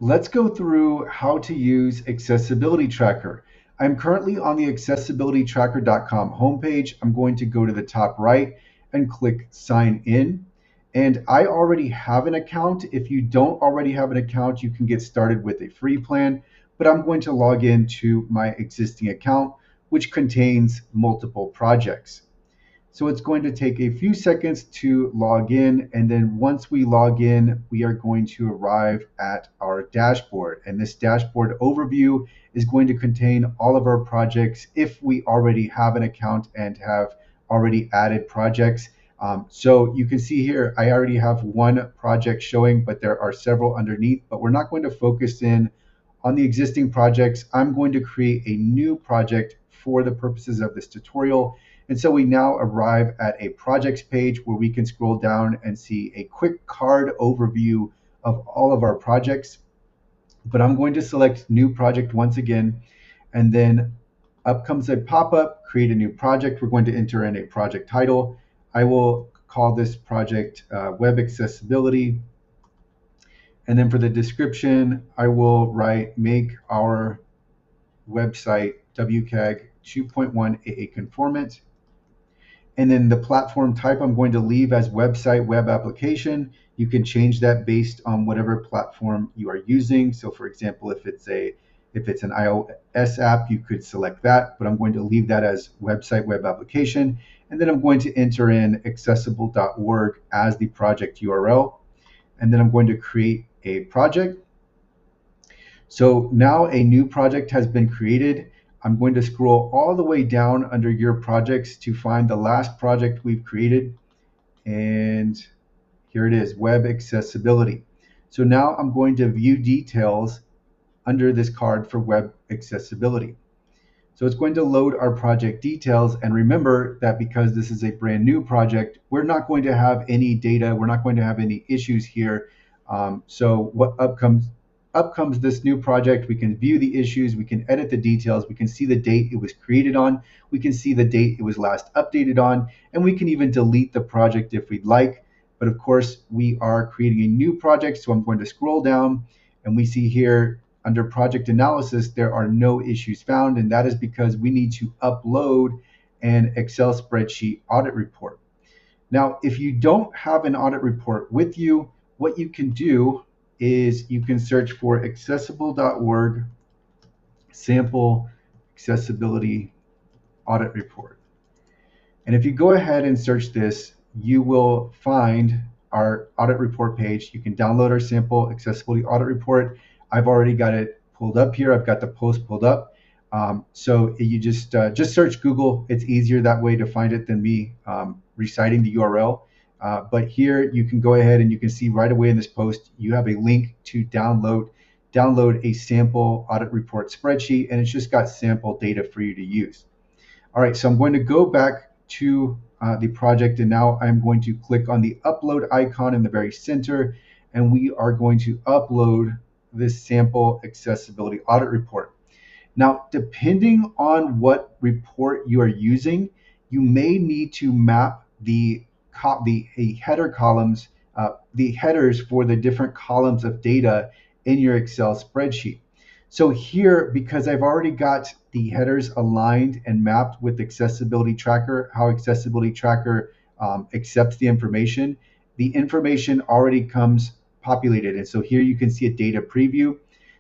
let's go through how to use Accessibility Tracker. I'm currently on the accessibilitytracker.com homepage. I'm going to go to the top right and click sign in. And I already have an account. If you don't already have an account, you can get started with a free plan, but I'm going to log into my existing account, which contains multiple projects. So it's going to take a few seconds to log in. And then once we log in, we are going to arrive at our dashboard. And this dashboard overview is going to contain all of our projects if we already have an account and have already added projects. So you can see here, I already have one project showing, but there are several underneath, but we're not going to focus in on the existing projects. I'm going to create a new project for the purposes of this tutorial. And so we now arrive at a projects page where we can scroll down and see a quick card overview of all of our projects. But I'm going to select new project once again, and then up comes a pop-up, create a new project. We're going to enter in a project title. I will call this project Web Accessibility. And then for the description, I will write make our website WCAG 2.1 AA conformant. And then the platform type I'm going to leave as website web application. You can change that based on whatever platform you are using. So for example, if it's an iOS app, you could select that, but I'm going to leave that as website web application. And then I'm going to enter in accessible.org as the project URL. And then I'm going to create a project. So now a new project has been created. I'm going to scroll all the way down under your projects to find the last project we've created. And here it is, Web Accessibility. So now I'm going to view details under this card for Web Accessibility. So it's going to load our project details. And remember that because this is a brand new project, we're not going to have any data. We're not going to have any issues here. So what up comes this new project. We can view the issues, we can edit the details, we can see the date it was created on, we can see the date it was last updated on, and we can even delete the project if we'd like. But of course, we are creating a new project, so I'm going to scroll down, and we see here under project analysis, there are no issues found, and that is because we need to upload an Excel spreadsheet audit report. Now, if you don't have an audit report with you, what you can do is you can search for accessible.org sample accessibility audit report. And if you go ahead and search this, you will find our audit report page. You can download our sample accessibility audit report. I've already got it pulled up here. I've got the post pulled up. So you just search Google. It's easier that way to find it than me reciting the URL. But here you can go ahead and you can see right away in this post, you have a link to download a sample audit report spreadsheet, and it's just got sample data for you to use. All right, so I'm going to go back to the project, and now I'm going to click on the upload icon in the very center, and we are going to upload this sample accessibility audit report. Now, depending on what report you are using, you may need to map the header columns, the headers for the different columns of data in your Excel spreadsheet. So here, because I've already got the headers aligned and mapped with Accessibility Tracker, how Accessibility Tracker accepts the information already comes populated. And so here you can see a data preview.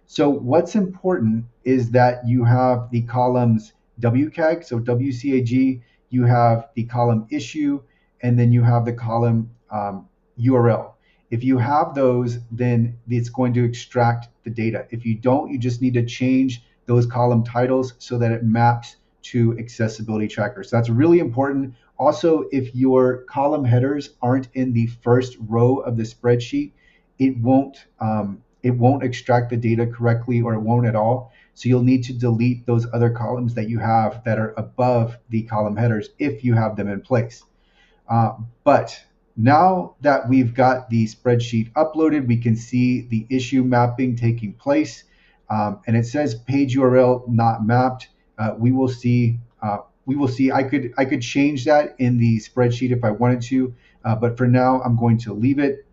So what's important is that you have the columns WCAG, so WCAG, you have the column issue, and then you have the column URL. If you have those, then it's going to extract the data. If you don't, you just need to change those column titles so that it maps to Accessibility Tracker. So that's really important. Also, if your column headers aren't in the first row of the spreadsheet, it won't extract the data correctly, or it won't at all. So you'll need to delete those other columns that you have that are above the column headers if you have them in place. But now that we've got the spreadsheet uploaded, we can see the issue mapping taking place, and it says page URL not mapped. We will see. I could change that in the spreadsheet if I wanted to, but for now I'm going to leave it.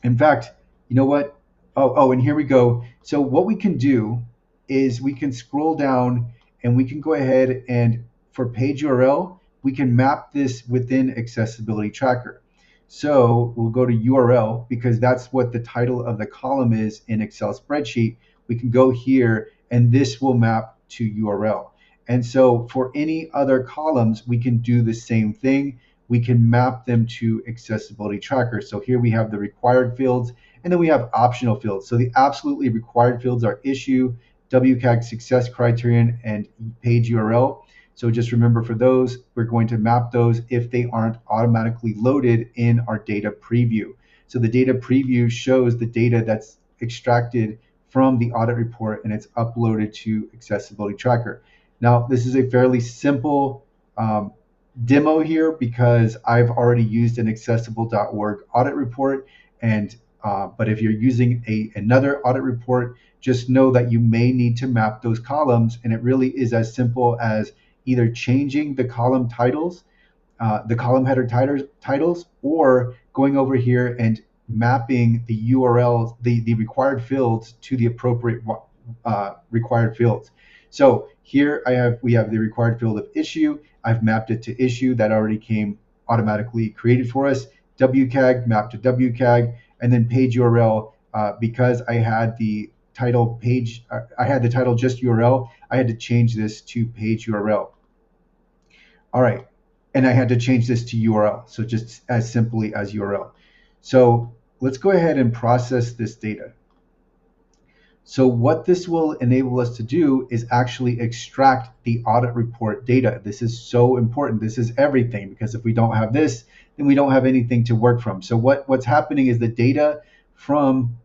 In fact, you know what? Oh, and here we go. So what we can do is we can scroll down and we can go ahead and for page URL, we can map this within Accessibility Tracker. So we'll go to URL because that's what the title of the column is in Excel spreadsheet. We can go here and this will map to URL. And so for any other columns, we can do the same thing. We can map them to Accessibility Tracker. So here we have the required fields and then we have optional fields. So the absolutely required fields are issue, WCAG success criterion, and page URL. So just remember for those, we're going to map those if they aren't automatically loaded in our data preview. So the data preview shows the data that's extracted from the audit report and it's uploaded to Accessibility Tracker. Now, this is a fairly simple demo here because I've already used an accessible.org audit report and but if you're using another audit report, just know that you may need to map those columns. And it really is as simple as either changing the column titles, the column header titles, or going over here and mapping the URLs, the required fields to the appropriate required fields. So here we have the required field of issue. I've mapped it to issue that already came automatically created for us. WCAG mapped to WCAG, and then page URL because I had the title page, I had the title just URL. I had to change this to page URL. All right, and I had to change this to URL. So just as simply as URL. So let's go ahead and process this data. So what this will enable us to do is actually extract the audit report data. This is so important. This is everything because if we don't have this, then we don't have anything to work from. So what's happening is the data from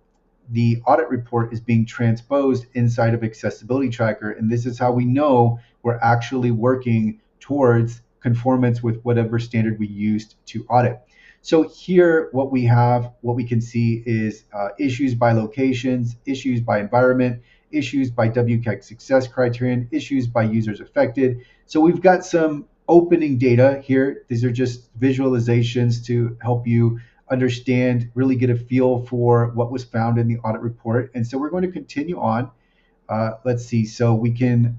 the audit report is being transposed inside of Accessibility Tracker. And this is how we know we're actually working towards conformance with whatever standard we used to audit. So here, what we can see is issues by locations, issues by environment, issues by WCAG success criterion, issues by users affected. So we've got some opening data here. These are just visualizations to help you understand, really get a feel for what was found in the audit report. And so we're going to continue on. Let's see. So we can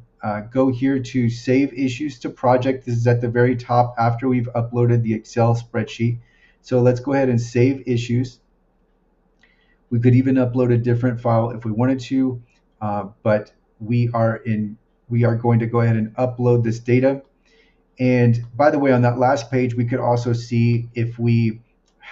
go here to save issues to project. This is at the very top after we've uploaded the Excel spreadsheet. So let's go ahead and save issues. We could even upload a different file if we wanted to, but we are going to go ahead and upload this data. And by the way, on that last page, we could also see if we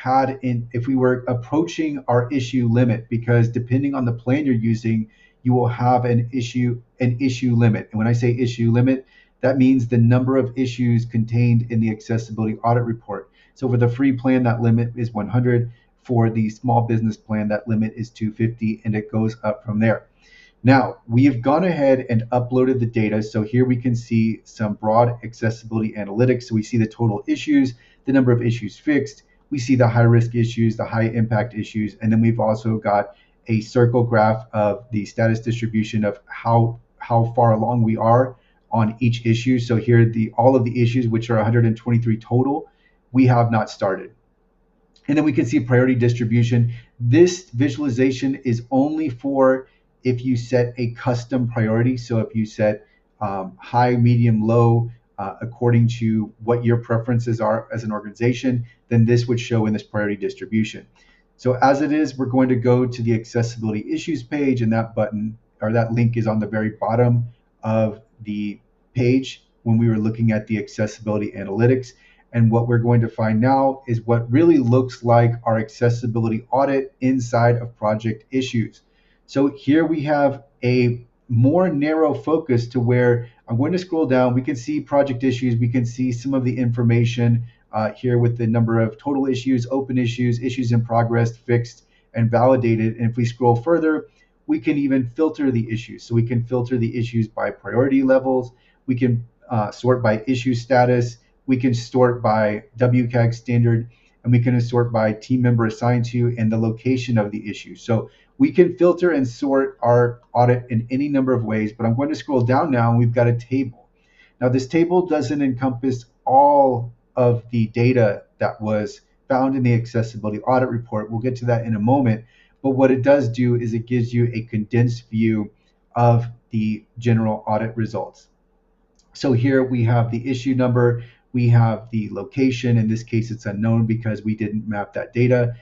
were approaching our issue limit, because depending on the plan you're using, you will have an issue limit. And when I say issue limit, that means the number of issues contained in the accessibility audit report. So for the free plan, that limit is 100. For the small business plan, that limit is 250, and it goes up from there. Now, we have gone ahead and uploaded the data. So here we can see some broad accessibility analytics. So we see the total issues, the number of issues fixed. We see the high risk issues, the high impact issues, and then we've also got a circle graph of the status distribution of how far along we are on each issue. So here all of the issues, which are 123 total, we have not started. And then we can see priority distribution. This visualization is only for if you set a custom priority. So if you set high, medium, low, according to what your preferences are as an organization, then this would show in this priority distribution. So as it is, we're going to go to the accessibility issues page, and that button or that link is on the very bottom of the page when we were looking at the accessibility analytics. And what we're going to find now is what really looks like our accessibility audit inside of project issues. So here we have a more narrow focus to where I'm going to scroll down. We can see project issues. We can see some of the information here with the number of total issues, open issues, issues in progress, fixed, and validated. And if we scroll further, we can even filter the issues. So we can filter the issues by priority levels. We can sort by issue status. We can sort by WCAG standard, and we can sort by team member assigned to and the location of the issue. So we can filter and sort our audit in any number of ways, but I'm going to scroll down now and we've got a table. Now this table doesn't encompass all of the data that was found in the accessibility audit report. We'll get to that in a moment, but what it does do is it gives you a condensed view of the general audit results. So here we have the issue number, we have the location. In this case, it's unknown because we didn't map that data.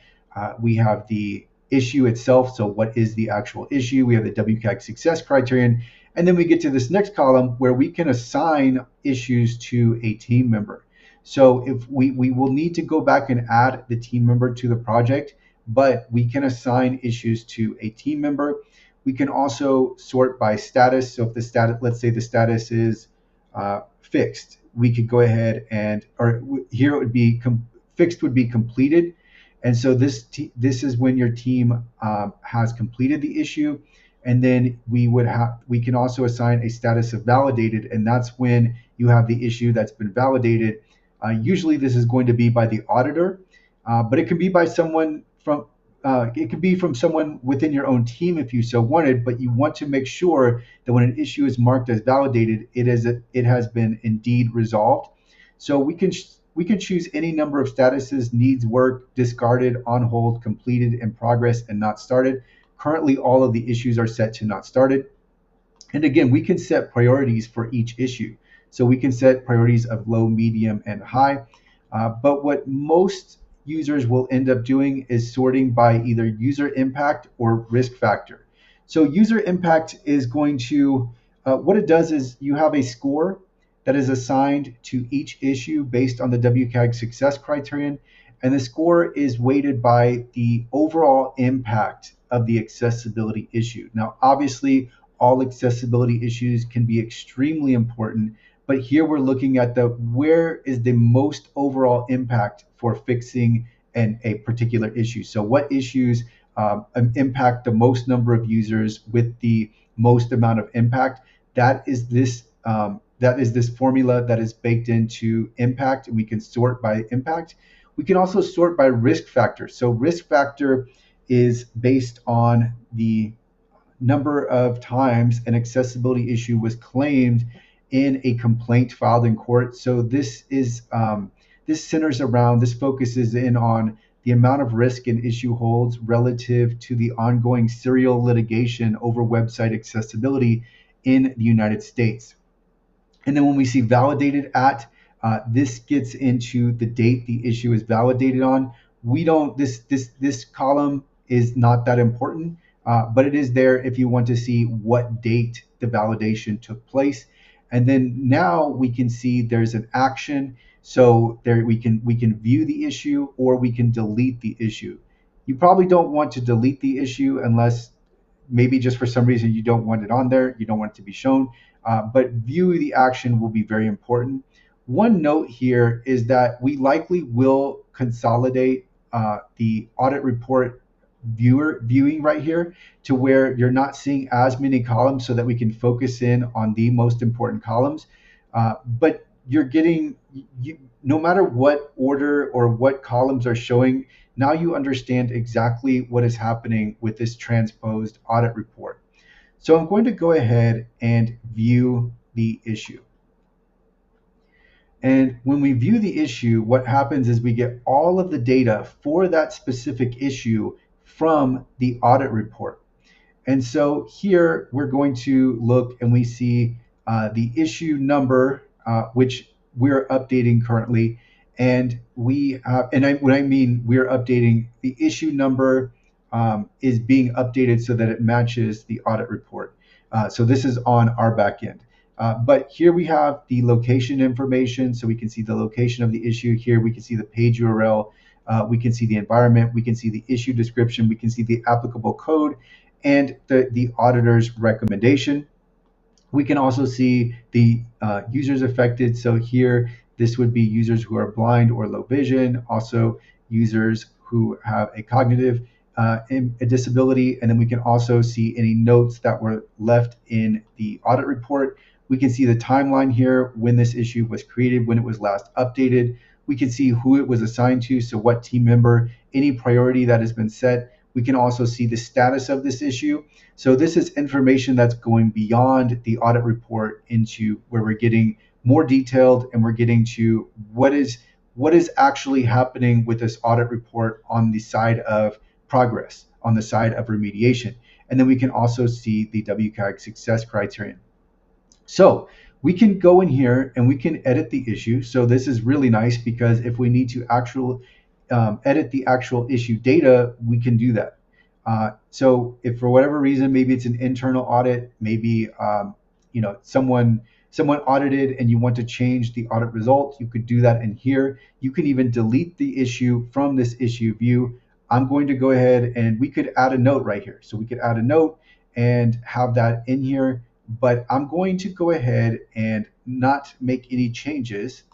We have the issue itself. So what is the actual issue? We have the WCAG success criterion. And then we get to this next column where we can assign issues to a team member. So if we will need to go back and add the team member to the project, but we can assign issues to a team member. We can also sort by status. So if the status, let's say the status is fixed, we could go ahead and, or here it would be fixed would be completed. And so this is when your team has completed the issue. And then we can also assign a status of validated, and that's when you have the issue that's been validated. Usually this is going to be by the auditor, but it can be by someone from it could be from someone within your own team if you so wanted, but you want to make sure that when an issue is marked as validated, it has been indeed resolved. So we can choose any number of statuses: needs work, discarded, on hold, completed, in progress, and not started. Currently, all of the issues are set to not started. And again, we can set priorities for each issue. So we can set priorities of low, medium, and high. But what most users will end up doing is sorting by either user impact or risk factor. So user impact is going to, what it does is you have a score that is assigned to each issue based on the WCAG success criterion. And the score is weighted by the overall impact of the accessibility issue. Now, obviously, all accessibility issues can be extremely important, but here we're looking at where is the most overall impact for fixing a particular issue. So what issues impact the most number of users with the most amount of impact? That is this formula that is baked into impact, and we can sort by impact. We can also sort by risk factor. So risk factor is based on the number of times an accessibility issue was claimed in a complaint filed in court. So this focuses in on the amount of risk an issue holds relative to the ongoing serial litigation over website accessibility in the United States. And then when we see validated at, this gets into the date the issue is validated on. This column is not that important, but it is there if you want to see what date the validation took place. And then now we can see there's an action. So there we can view the issue, or we can delete the issue. You probably don't want to delete the issue unless maybe just for some reason you don't want it on there, you don't want it to be shown. But view the action will be very important. One note here is that we likely will consolidate the audit report viewing right here to where you're not seeing as many columns, so that we can focus in on the most important columns. But you're getting, no matter what order or what columns are showing, now you understand exactly what is happening with this transposed audit report. So I'm going to go ahead and view the issue. And when we view the issue, what happens is we get all of the data for that specific issue from the audit report. And so here we're going to look and we see the issue number, which we're updating currently. And when I mean we're updating, the issue number is being updated so that it matches the audit report. So this is on our back end. But here we have the location information, so we can see the location of the issue. Here we can see the page URL, we can see the environment, we can see the issue description, we can see the applicable code, and the auditor's recommendation. We can also see the users affected. So here, this would be users who are blind or low vision, also users who have a cognitive a disability, and then we can also see any notes that were left in the audit report. We can see the timeline here, when this issue was created, when it was last updated. We can see who it was assigned to, so what team member, any priority that has been set. We can also see the status of this issue. So this is information that's going beyond the audit report into where we're getting more detailed, and we're getting to what is actually happening with this audit report on the side of progress on the side of remediation. And then we can also see the WCAG success criterion. So we can go in here and we can edit the issue. So this is really nice because if we need to edit the actual issue data, we can do that. So if for whatever reason, maybe it's an internal audit, maybe someone audited and you want to change the audit result, you could do that in here. You can even delete the issue from this issue view. I'm going to go ahead and we could add a note right here. So we could add a note and have that in here, but I'm going to go ahead and not make any changes.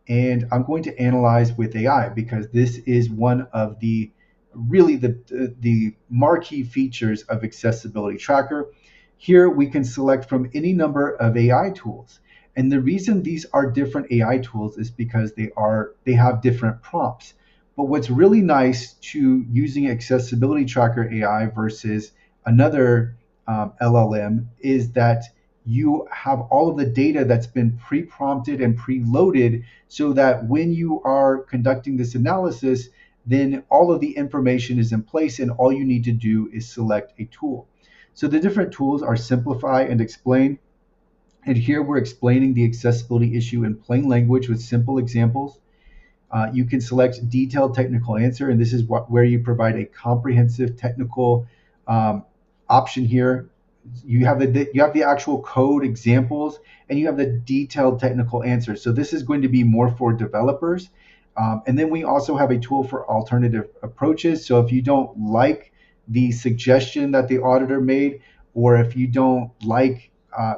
And I'm going to analyze with AI because this is one of the really the marquee features of Accessibility Tracker. Here we can select from any number of AI tools. And the reason these are different AI tools is because they have different prompts. But what's really nice to using Accessibility Tracker AI versus another LLM is that you have all of the data that's been pre-prompted and pre-loaded so that when you are conducting this analysis, then all of the information is in place and all you need to do is select a tool. So the different tools are simplify and explain. And here we're explaining the accessibility issue in plain language with simple examples. You can select detailed technical answer, and this is where you provide a comprehensive technical option here. You have the actual code examples, and you have the detailed technical answers. So this is going to be more for developers. And then we also have a tool for alternative approaches. So if you don't like the suggestion that the auditor made, or if you don't like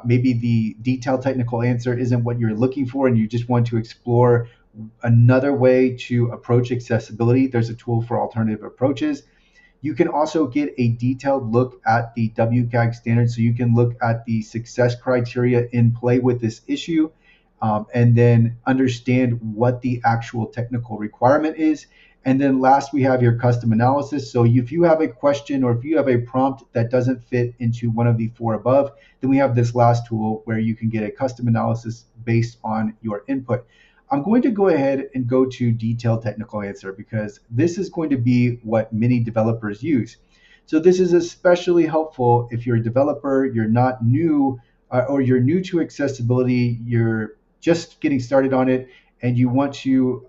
maybe the detailed technical answer isn't what you're looking for and you just want to explore another way to approach accessibility, there's a tool for alternative approaches. You can also get a detailed look at the WCAG standards, so you can look at the success criteria in play with this issue, and then understand what the actual technical requirement is. And then last, we have your custom analysis. So if you have a question or if you have a prompt that doesn't fit into one of the four above, then we have this last tool where you can get a custom analysis based on your input. I'm going to go ahead and go to detailed technical answer because this is going to be what many developers use. So this is especially helpful if you're a developer, you're not new, or you're new to accessibility, you're just getting started on it, and you want to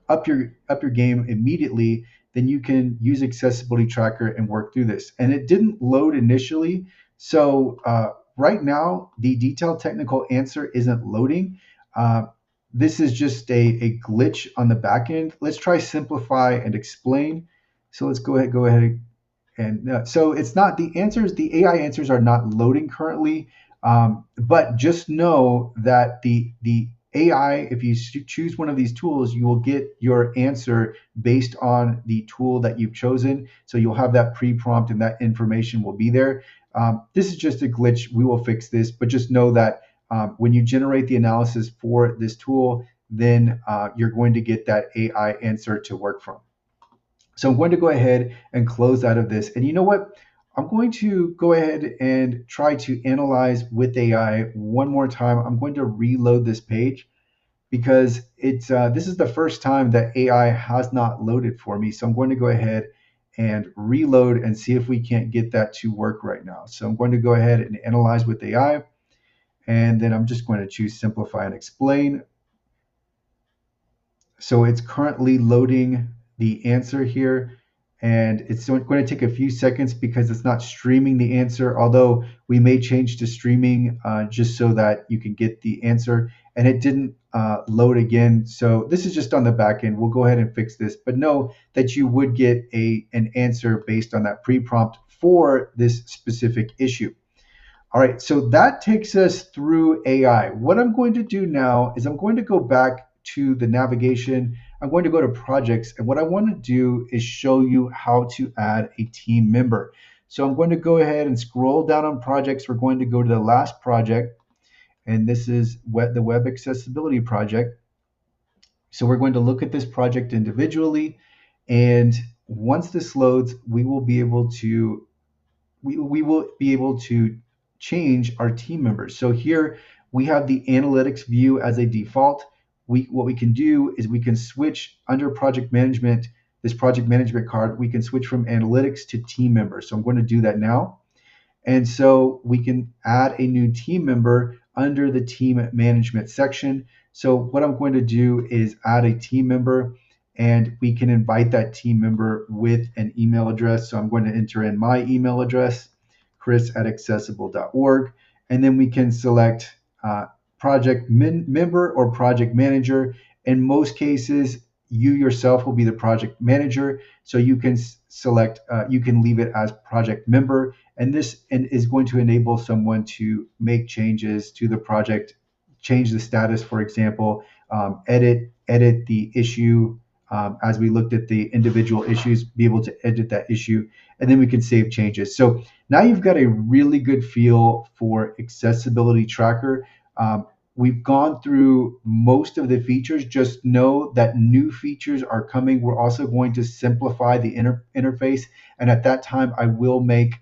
up your game immediately. Then you can use Accessibility Tracker and work through this. And it didn't load initially, so right now, the detailed technical answer isn't loading. This is just a glitch on the back end. Let's try simplify and explain. So let's go ahead and so it's not the answers. The AI answers are not loading currently, but just know that the AI, if you choose one of these tools, you will get your answer based on the tool that you've chosen. So you'll have that pre-prompt and that information will be there. This is just a glitch. We will fix this, but just know that when you generate the analysis for this tool, then you're going to get that AI answer to work from. So I'm going to go ahead and close out of this. And you know what? I'm going to go ahead and try to analyze with AI one more time. I'm going to reload this page because this is the first time that AI has not loaded for me. So I'm going to go ahead and reload and see if we can't get that to work right now. So I'm going to go ahead and analyze with AI, and then I'm just going to choose simplify and explain. So it's currently loading the answer here, and it's going to take a few seconds because it's not streaming the answer, although we may change to streaming just so that you can get the answer. And it didn't load again. So this is just on the back end. We'll go ahead and fix this, but know that you would get an answer based on that pre-prompt for this specific issue. All right, so that takes us through AI. What I'm going to do now is I'm going to go back to the navigation. I'm going to go to projects, and what I want to do is show you how to add a team member. So I'm going to go ahead and scroll down on projects. We're going to go to the last project, and this is the web accessibility project. So we're going to look at this project individually, and once this loads, we will be able to change our team members. So here we have the analytics view as a default. What we can do is we can switch under project management this project management card, we can switch from analytics to team members. So I'm going to do that now. And so we can add a new team member under the team management section. So what I'm going to do is add a team member, and we can invite that team member with an email address. So I'm going to enter in my email address, chris@accessible.org, and then we can select project member or project manager. In most cases, you yourself will be the project manager, so you can select, you can leave it as project member, and this is going to enable someone to make changes to the project, change the status, for example, edit the issue. As we looked at the individual issues, be able to edit that issue, and then we can save changes. So now you've got a really good feel for Accessibility Tracker. We've gone through most of the features. Just know that new features are coming. We're also going to simplify the interface. And at that time, I will make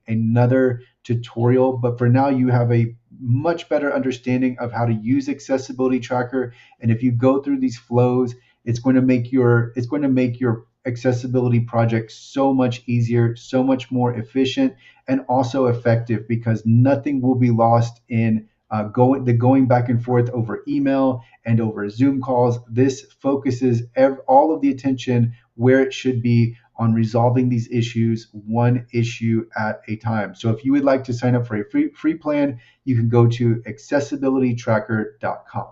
another tutorial. But for now, you have a much better understanding of how to use Accessibility Tracker. And if you go through these flows, it's going to make your accessibility project so much easier, so much more efficient, and also effective, because nothing will be lost in going back and forth over email and over Zoom calls. This focuses all of the attention where it should be, on resolving these issues one issue at a time. So if you would like to sign up for a free plan, you can go to accessibilitytracker.com.